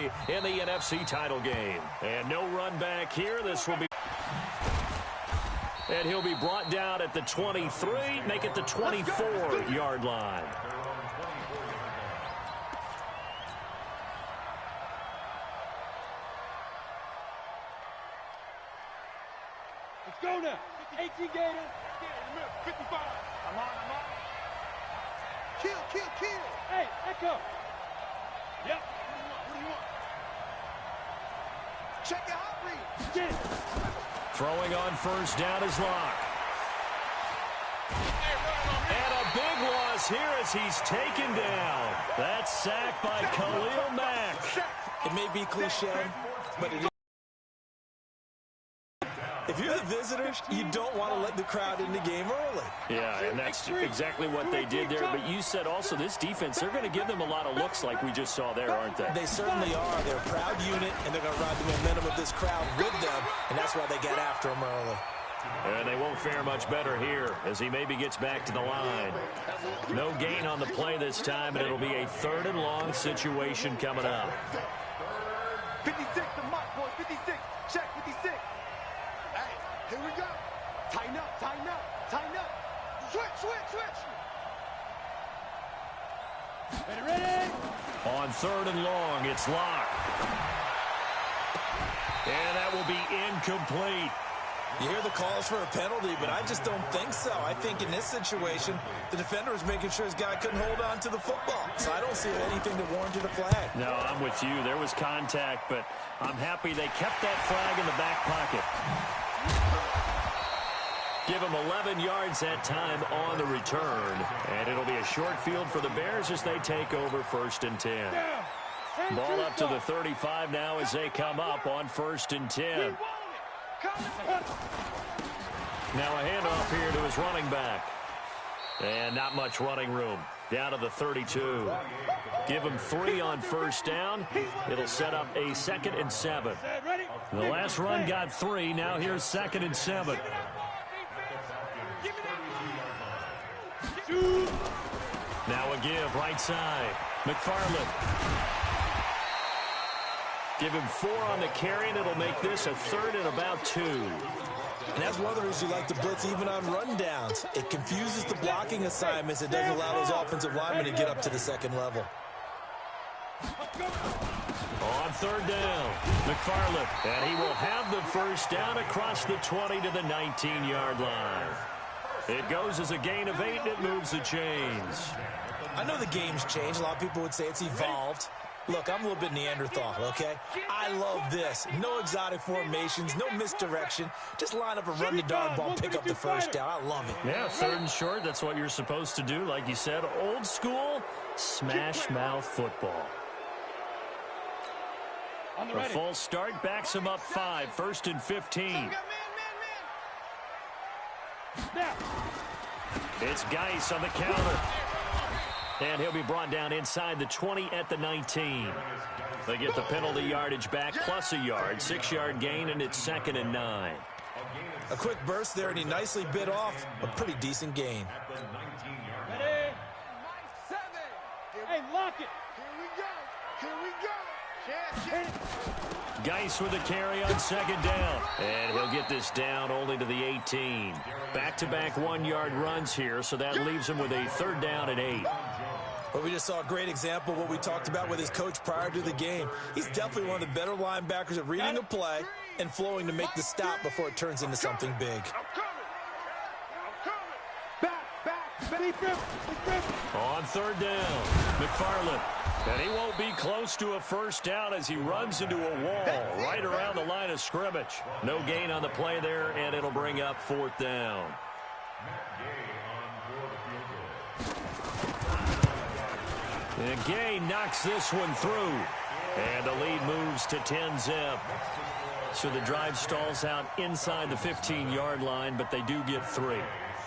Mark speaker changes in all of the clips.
Speaker 1: play in the NFC title game. And no run back here. This will be... And he'll be brought down at the 23, make it the 24-yard line.
Speaker 2: Let's go now. 18 Gator. 55. I'm on. Kill. Hey, echo. Yep. What do you want? Check your hot read. Get it.
Speaker 1: Throwing on first down is Locke. And a big loss here as he's taken down. That's sacked by Khalil Mack.
Speaker 3: It may be cliche, but it is. If you're the visitors, you don't want to let the crowd in the game early.
Speaker 1: Yeah, and that's exactly what they did there. But you said also this defense, they're going to give them a lot of looks like we just saw there, aren't they?
Speaker 3: They certainly are. They're a proud unit, and they're going to ride the momentum of this crowd with them, and that's why they get after them early.
Speaker 1: And they won't fare much better here as he maybe gets back to the line. No gain on the play this time, and it'll be a 3rd and long situation coming up.
Speaker 2: 56, the mark, boys. 56. Check, 56. Here we go. Tighten up. Switch. Ready?
Speaker 1: On 3rd and long, it's Locke. And that will be incomplete.
Speaker 3: You hear the calls for a penalty, but I just don't think so. I think in this situation, the defender was making sure his guy couldn't hold on to the football. So I don't see anything that warranted a flag.
Speaker 1: No, I'm with you. There was contact, but I'm happy they kept that flag in the back pocket. Give him 11 yards that time on the return. And it'll be a short field for the Bears as they take over 1st and 10. Ball up to the 35 now as they come up on 1st and 10. Now a handoff here to his running back. And not much running room. Down to the 32. Give him 3 on first down. It'll set up a 2nd and 7. The last run got 3. Now here's 2nd and 7. Now a give right side. McFarland. Give him 4 on the carry, and it'll make this a 3rd and about 2.
Speaker 3: And that's one of the reasons you like to blitz even on rundowns. It confuses the blocking assignments. It doesn't allow those offensive linemen to get up to the 2nd level.
Speaker 1: On 3rd down, McFarland. And he will have the first down across the 20 to the 19-yard line. It goes as a gain of 8, and it moves the chains.
Speaker 3: I know the game's changed. A lot of people would say it's evolved. Look, I'm a little bit Neanderthal, okay? I love this. No exotic formations, no misdirection. Just line up a run the darn ball, pick up the first down. I love it.
Speaker 1: Yeah, 3rd and short, that's what you're supposed to do. Like you said, old school, smash mouth football. A false start backs him up 5, 1st and 15. It's Geis on the counter. And he'll be brought down inside the 20 at the 19. They get the penalty yardage back plus a yard. 6-yard gain, and it's 2nd and 9.
Speaker 3: A quick burst there, and he nicely bit off a pretty decent gain.
Speaker 2: Ready? 7. Hey, lock it. Here we go.
Speaker 1: Geis with a carry on 2nd down. And he'll get this down only to the 18. Back-to-back 1-yard runs here, so that leaves him with a 3rd down and 8.
Speaker 3: Well, we just saw a great example of what we talked about with his coach prior to the game. He's definitely one of the better linebackers at reading the play and flowing to make the stop before it turns into something big.
Speaker 1: On 3rd down, McFarland. And he won't be close to a first down as he runs into a wall right around the line of scrimmage. No gain on the play there, and it'll bring up 4th down. And Gay knocks this one through. And the lead moves to 10-zip. So the drive stalls out inside the 15-yard line, but they do get 3.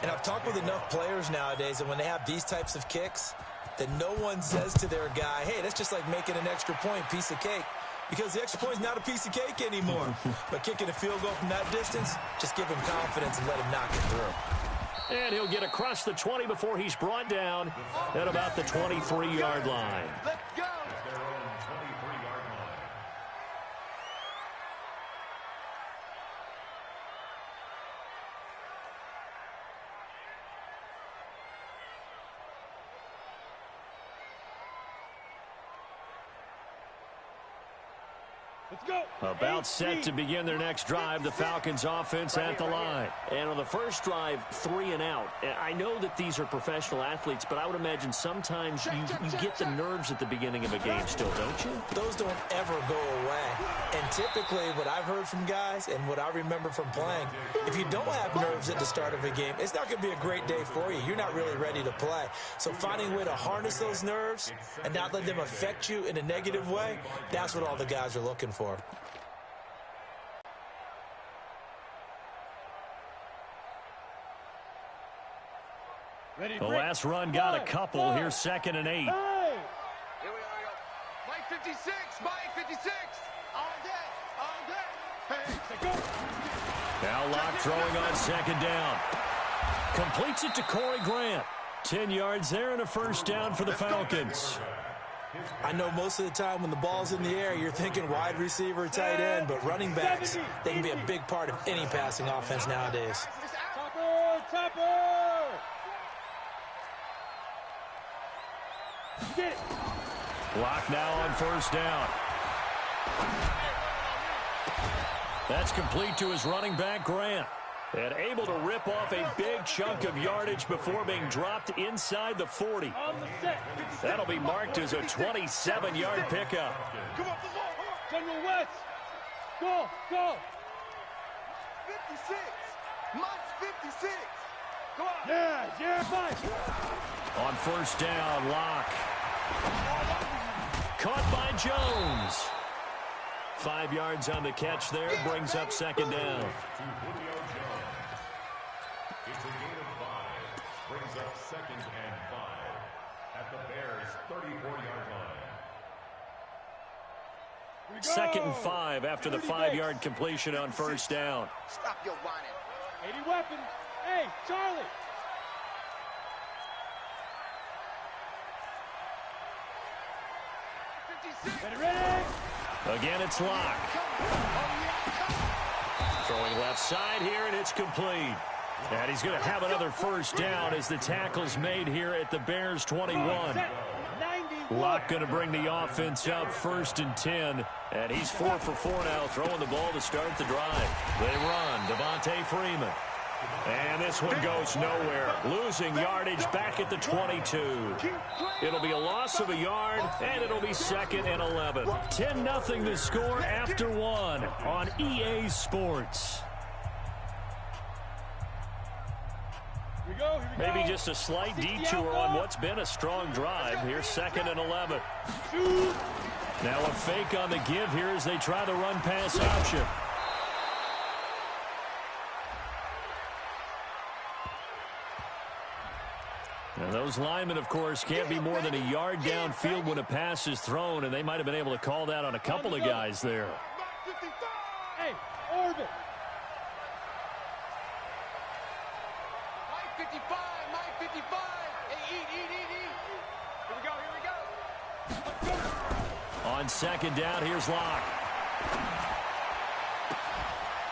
Speaker 3: And I've talked with enough players nowadays that when they have these types of kicks, that no one says to their guy, hey, that's just like making an extra point, piece of cake. Because the extra point is not a piece of cake anymore. But kicking a field goal from that distance, just give him confidence and let him knock it through.
Speaker 1: And he'll get across the 20 before he's brought down at about the 23-yard line.
Speaker 2: Let's go. Let's go.
Speaker 1: About set to begin their next drive, the Falcons offense at the line. And on the first drive, 3 and out. I know that these are professional athletes, but I would imagine sometimes you get the nerves at the beginning of a game still, don't you?
Speaker 3: Those don't ever go away. And typically what I've heard from guys and what I remember from playing, if you don't have nerves at the start of a game, it's not going to be a great day for you. You're not really ready to play. So finding a way to harness those nerves and not let them affect you in a negative way, that's what all the guys are looking for.
Speaker 2: Ready,
Speaker 1: The last run got a couple. Here's 2nd and 8.
Speaker 2: Hey.
Speaker 4: Here we go. Mike 56. Mike 56. All day.
Speaker 2: Hey, go.
Speaker 1: Now Locke throwing on 2nd down. Completes it to Corey Grant. 10 yards there and a first down for the Falcons.
Speaker 3: I know most of the time when the ball's in the air, you're thinking wide receiver, tight end, but running backs, they can be a big part of any passing offense nowadays.
Speaker 2: Topper. Get it.
Speaker 1: Locke now on first down. That's complete to his running back, Grant. And able to rip off a big chunk of yardage before being dropped inside the 40.
Speaker 2: On the set.
Speaker 1: That'll be marked as a 27-yard pickup.
Speaker 2: Come on. General West. Go.
Speaker 4: 56. Mike's 56. Go on.
Speaker 2: Yeah, Mike.
Speaker 1: On first down, Locke. Caught by Jones. 5 yards on the catch there. Brings up 2nd down.
Speaker 5: It's a gain of 5. Brings up 2nd and 5 at the Bears' 34-yard line.
Speaker 1: 2nd and 5 after the 5-yard completion on first down.
Speaker 4: Stop your whining.
Speaker 2: 80 weapons. Hey, Charlie. Ready.
Speaker 1: Again, it's Locke. Throwing left side here, and it's complete. And he's going to have another first down as the tackle's made here at the Bears' 21. Locke going to bring the offense up 1st and 10. And he's 4 for 4 now, throwing the ball to start the drive. They run. Devontae Freeman. And this one goes nowhere. Losing yardage back at the 22. It'll be a loss of a yard, and it'll be 2nd and 11. 10-0 the score after 1 on EA Sports.
Speaker 2: Here we go.
Speaker 1: Maybe just a slight detour on what's been a strong drive. Here's 2nd and 11. Now a fake on the give here as they try the run-pass option. And those linemen, of course, can't be more than a yard downfield when a pass is thrown, and they might have been able to call that on a couple of guys there.
Speaker 2: Hey, orbit.
Speaker 4: Mike 55. Mike 55. Hey, eat. Here we go.
Speaker 1: On 2nd down, here's Locke.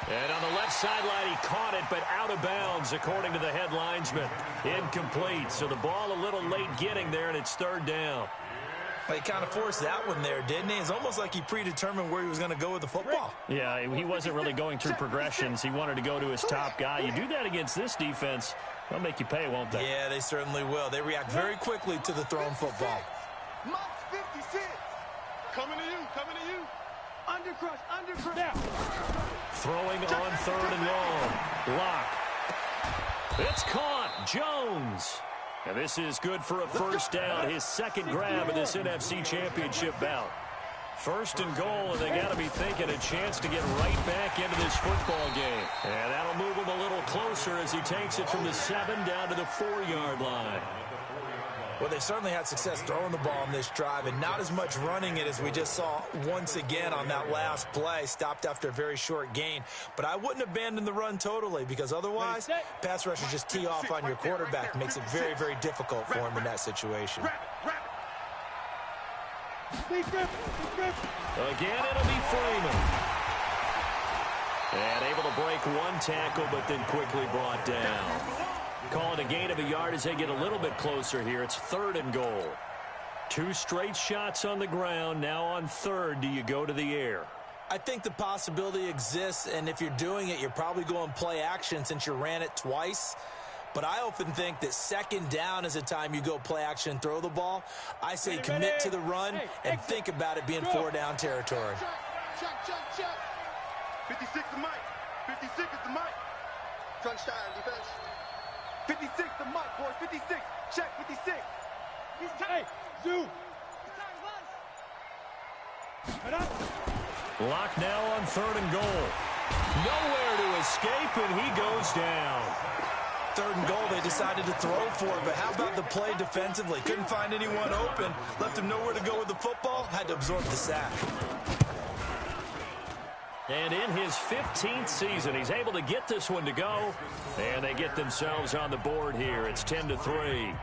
Speaker 1: And on the left sideline, he caught it, but out of bounds, according to the head linesman. Incomplete, so the ball a little late getting there, and it's 3rd down.
Speaker 3: Well, he kind of forced that one there, didn't he? It's almost like he predetermined where he was going to go with the football.
Speaker 1: Yeah, he wasn't really going through progressions. He wanted to go to his top guy. You do that against this defense, they'll make you pay, won't they?
Speaker 3: Yeah, they certainly will. They react very quickly to the thrown football.
Speaker 4: Mike's 56. Coming to you. Undercrush.
Speaker 2: Now.
Speaker 1: Throwing on 3rd and long. Locke. It's caught. Jones. And this is good for a first down. His 2nd grab in this NFC Championship bout. 1st and goal, and they got to be thinking a chance to get right back into this football game. And that'll move him a little closer as he takes it from the 7 down to the 4-yard line.
Speaker 3: Well, they certainly had success throwing the ball on this drive and not as much running it as we just saw once again on that last play. Stopped after a very short gain. But I wouldn't abandon the run totally because otherwise, pass rushers just tee off on your quarterback. Makes it very, very difficult for him in that situation.
Speaker 1: Again, it'll be Freeman. And able to break one tackle, but then quickly brought down. Calling a gain of a yard as they get a little bit closer here. It's 3rd and goal. 2 straight shots on the ground. Now on 3rd, do you go to the air?
Speaker 3: I think the possibility exists, and if you're doing it, you're probably going play action since you ran it twice. But I often think that second down is a time you go play action and throw the ball. I say commit to the run and think about it being 4-down territory.
Speaker 4: Check. 56 to Mike. 56 is the Mike. Crunch time, defense. 56 to Mike, boys. 56. Check 56.
Speaker 2: Hey, Zoo.
Speaker 1: Lock now on 3rd and goal. Nowhere to escape, and he goes down.
Speaker 3: 3rd and goal, they decided to throw for it, but how about the play defensively? Couldn't find anyone open, left him nowhere to go with the football, had to absorb the sack.
Speaker 1: And in his 15th season, he's able to get this one to go, and they get themselves on the board here. It's 10-3.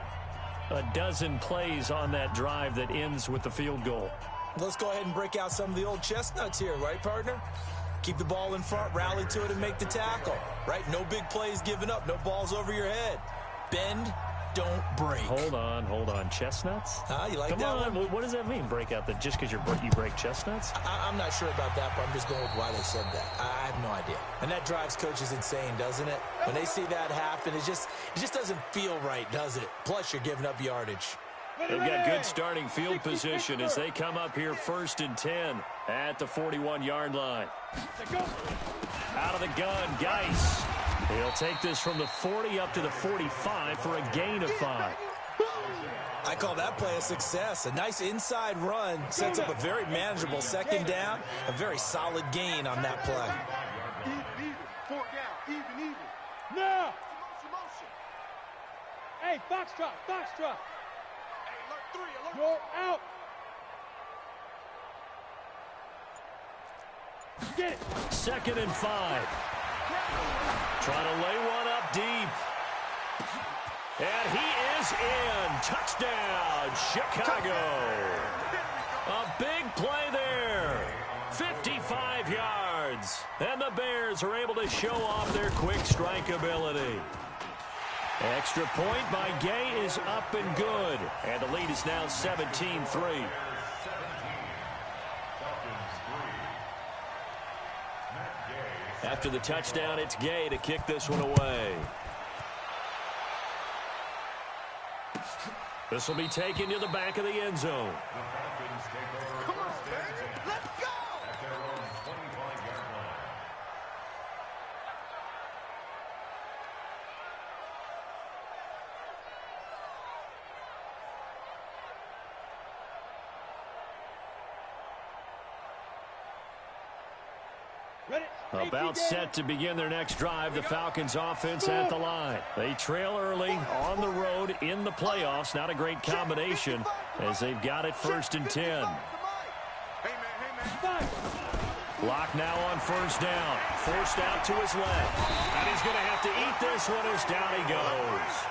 Speaker 1: A dozen plays on that drive that ends with the field goal.
Speaker 3: Let's go ahead and break out some of the old chestnuts here, right, partner? Keep the ball in front, rally to it, and make the tackle, right? No big plays given up, no balls over your head. Bend, don't break.
Speaker 1: Hold on. Chestnuts?
Speaker 3: You like
Speaker 1: Come
Speaker 3: that
Speaker 1: on.
Speaker 3: one?
Speaker 1: What does that mean, break out? That just because you break chestnuts?
Speaker 3: I'm not sure about that, but I'm just going with why they said that. I have no idea. And that drives coaches insane, doesn't it? When they see that happen, it just doesn't feel right, does it? Plus, you're giving up yardage.
Speaker 1: They've got good starting field position as they come up here 1st and 10 at the 41-yard line. Out of the gun, Geis. He'll take this from the 40 up to the 45 for a gain of 5.
Speaker 3: I call that play a success. A nice inside run sets up a very manageable 2nd down, a very solid gain on that play.
Speaker 4: Even. 4 down. Even.
Speaker 2: Now.
Speaker 4: Motion.
Speaker 2: Hey, Foxtrot.
Speaker 4: Hey, alert 3, alert.
Speaker 2: You're out. Get it.
Speaker 1: 2nd and 5. Trying to lay one up deep. And he is in. Touchdown, Chicago. A big play there. 55 yards. And the Bears are able to show off their quick strike ability. Extra point by Gay is up and good. And the lead is now 17-3. After the touchdown, it's Gay to kick this one away. This will be taken to the back of the end zone.
Speaker 4: Come on, baby. Let's go.
Speaker 1: About set to begin their next drive, the Falcons offense at the line. They trail early on the road in the playoffs. Not a great combination as they've got it 1st and 10.
Speaker 4: Hey, man.
Speaker 1: Lock now on 1st down. Forced out to his left. And he's going to have to eat this one as down he goes.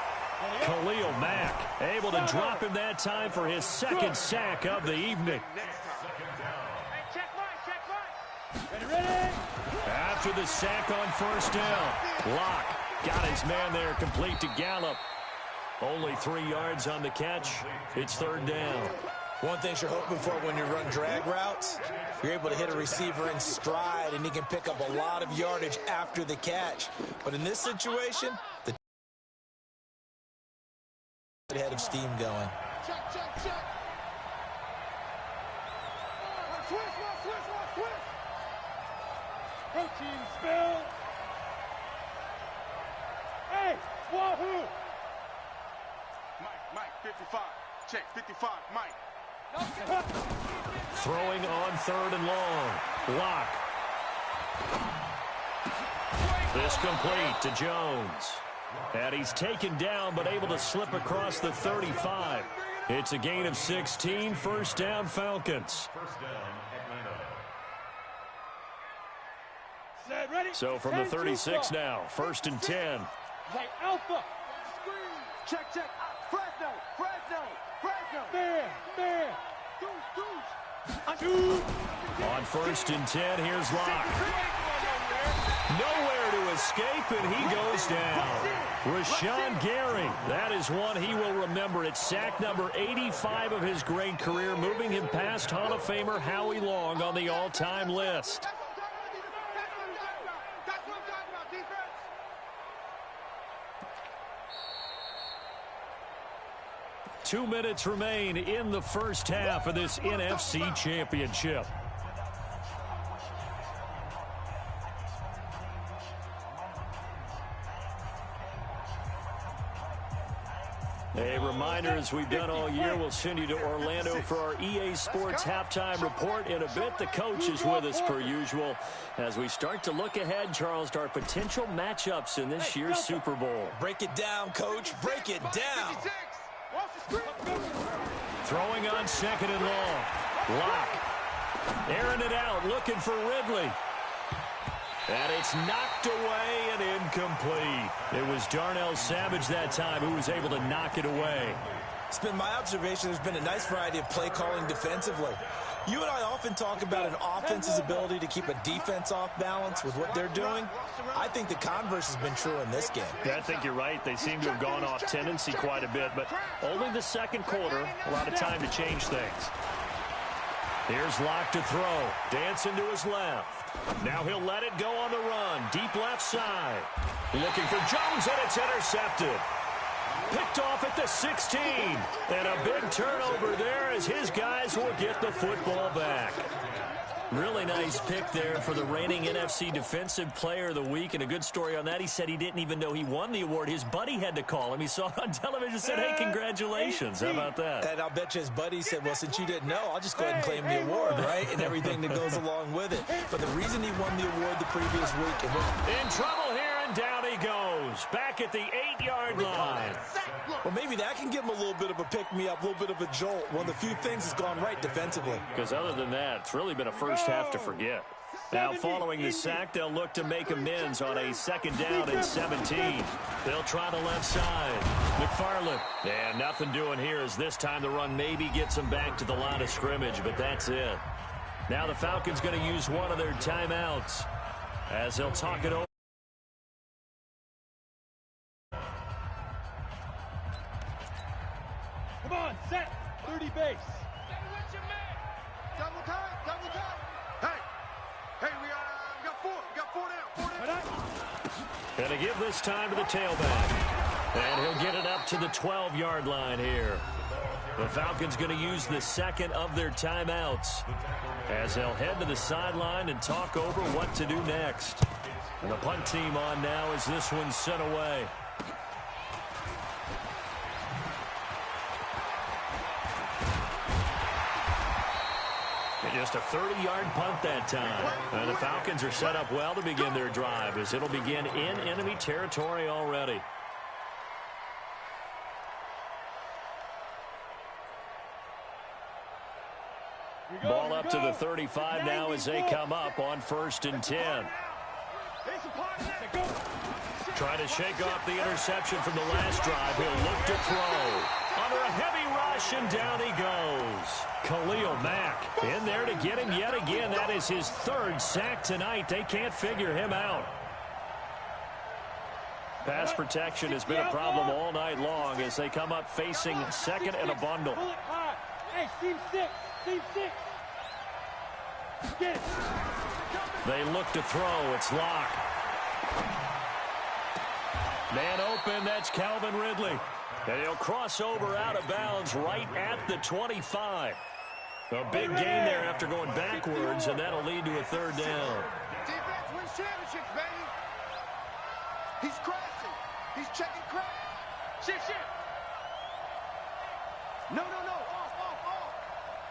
Speaker 1: Khalil Mack able to drop him that time for his 2nd sack of the evening.
Speaker 2: Ready.
Speaker 1: After the sack on 1st down, Locke got his man there complete to Gallup. Only 3 yards on the catch. It's 3rd down.
Speaker 3: One thing you're hoping for when you run drag routes, you're able to hit a receiver in stride, and he can pick up a lot of yardage after the catch. But in this situation, the head of steam going.
Speaker 4: Check. Switch.
Speaker 2: Protein spill. Hey, wahoo.
Speaker 4: Mike, 55. Check, 55, Mike.
Speaker 1: Throwing on 3rd and long. Lock. This complete to Jones. And he's taken down but able to slip across the 35. It's a gain of 16. 1st down, Falcons. So from the 36 now, 1st and 10.
Speaker 2: Hey, Alpha.
Speaker 4: Check. Fresno.
Speaker 2: Bear.
Speaker 4: Deuce.
Speaker 1: On 1st and 10, here's Locke. Nowhere to escape, and he goes down. Rashawn Gary, that is one he will remember. It's sack number 85 of his great career, moving him past Hall of Famer Howie Long on the all-time list.
Speaker 4: That's what I'm talking about, defense.
Speaker 1: 2 minutes remain in the first half of this NFC Championship. A reminder, as we've done all year, we'll send you to Orlando for our EA Sports halftime report in a bit. The coach is with us per usual as we start to look ahead, Charles, to our potential matchups in this year's Super Bowl.
Speaker 3: Break it down, Coach. Break it down.
Speaker 1: Throwing on second and long. Lock. Airing it out, looking for Ridley. And it's knocked away and incomplete. It was Darnell Savage that time who was able to knock it away.
Speaker 3: It's been my observation there's been a nice variety of play calling defensively. You and I often talk about an offense's ability to keep a defense off balance with what they're doing. I think the converse has been true in this game.
Speaker 1: Yeah, I think you're right. They seem to have gone off tendency quite a bit, but only the second quarter, a lot of time to change things. Here's Locke to throw. Dancing to his left. Now he'll let it go on the run. Deep left side. Looking for Jones, and it's intercepted. Picked off at the 16. And a big turnover there as his guys will get the football back. Really nice pick there for the reigning NFC Defensive Player of the Week. And a good story on that. He said he didn't even know he won the award. His buddy had to call him. He saw it on television and said, hey, congratulations. How about that?
Speaker 3: And I'll bet you his buddy said, well, since you didn't know, I'll just go ahead and claim the award, right? And everything that goes along with it. But the reason he won the award the previous week.
Speaker 1: In trouble here, and down he goes. Back at the 8-yard line.
Speaker 3: Well, maybe that can give him a little bit of a pick-me-up, a little bit of a jolt. One of the few things that's gone right defensively.
Speaker 1: Because other than that, it's really been a first half to forget. Now, following the sack, they'll look to make amends on a second down and 17. They'll try the left side. McFarland. And nothing doing here as this time the run maybe gets them back to the line of scrimmage, but that's it. Now the Falcons going to use one of their timeouts as they'll talk it over.
Speaker 2: Come on, set. 30 base.
Speaker 4: Double time, double time. Hey, we got four down.
Speaker 1: And to give this time to the tailback. And he'll get it up to the 12-yard line here. The Falcons going to use the second of their timeouts as they'll head to the sideline and talk over what to do next. And the punt team on now as this one's sent away. Just a 30-yard punt that time. And the Falcons are set up well to begin their drive as it'll begin in enemy territory already. Ball up to the 35 now as they come up on 1st and 10. Trying to shake off the interception from the last drive. He'll look to throw. Under a heavy rush, and down he goes. Khalil Mack in there to get him yet again. That is his 3rd sack tonight. They can't figure him out. Pass protection has been a problem all night long as they come up facing second and a bundle.
Speaker 2: Hey, team 6. Team 6. Get it.
Speaker 1: They look to throw. It's Locke. Man open. That's Calvin Ridley. And he'll cross over out of bounds right at the 25. A big gain there after going backwards, and that'll lead to a 3rd down.
Speaker 4: Defense wins championships, baby. He's crashing. He's checking crash. Shit. No. Off.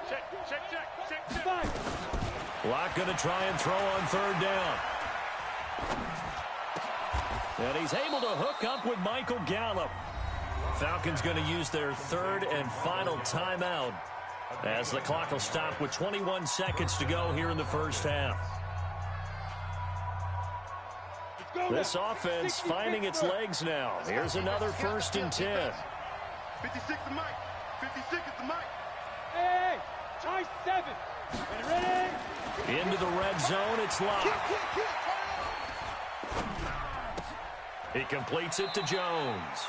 Speaker 4: Check.
Speaker 1: Locke going to try and throw on 3rd down. And he's able to hook up with Michael Gallup. Falcons going to use their 3rd and final timeout as the clock will stop with 21 seconds to go here in the first half. This offense finding its legs now. Here's another 1st and 10.
Speaker 4: 56 to Mike. 56 is the Mike.
Speaker 2: Hey, try 7. Ready?
Speaker 1: Into the red zone, it's Locke. He completes it to Jones.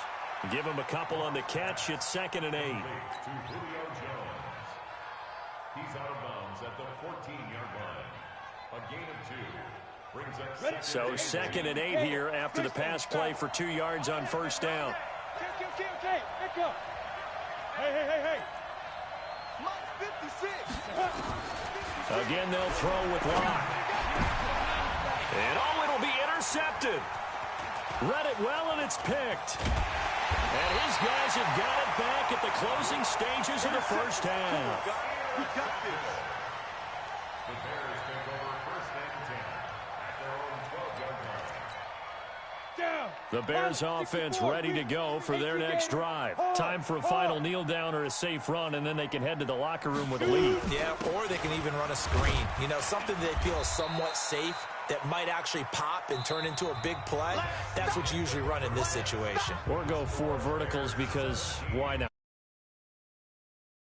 Speaker 1: Give him a couple on the catch. It's 2nd and 8.
Speaker 5: To Julio Jones. He's out of bounds at the 14-yard line. A gain of 2. Brings up
Speaker 1: So 2nd and 8 here after the pass play for 2 yards on first down.
Speaker 2: Okay. Echo. Hey.
Speaker 4: Mike 56.
Speaker 1: Again, they'll throw with Locke. And it'll be intercepted. Read it well, and it's picked. And his guys have got it back at the closing stages of the first half.
Speaker 4: We got this.
Speaker 5: The Bears take over 1st and 10 at their own 12-yard line.
Speaker 2: Down.
Speaker 1: The Bears offense ready to go for their next drive. Time for a final kneel down or a safe run, and then they can head to the locker room with a lead.
Speaker 3: Yeah, or they can even run a screen. You know, something they feel is somewhat safe that might actually pop and turn into a big play. That's what you usually run in this situation.
Speaker 1: Or go 4 verticals because why not?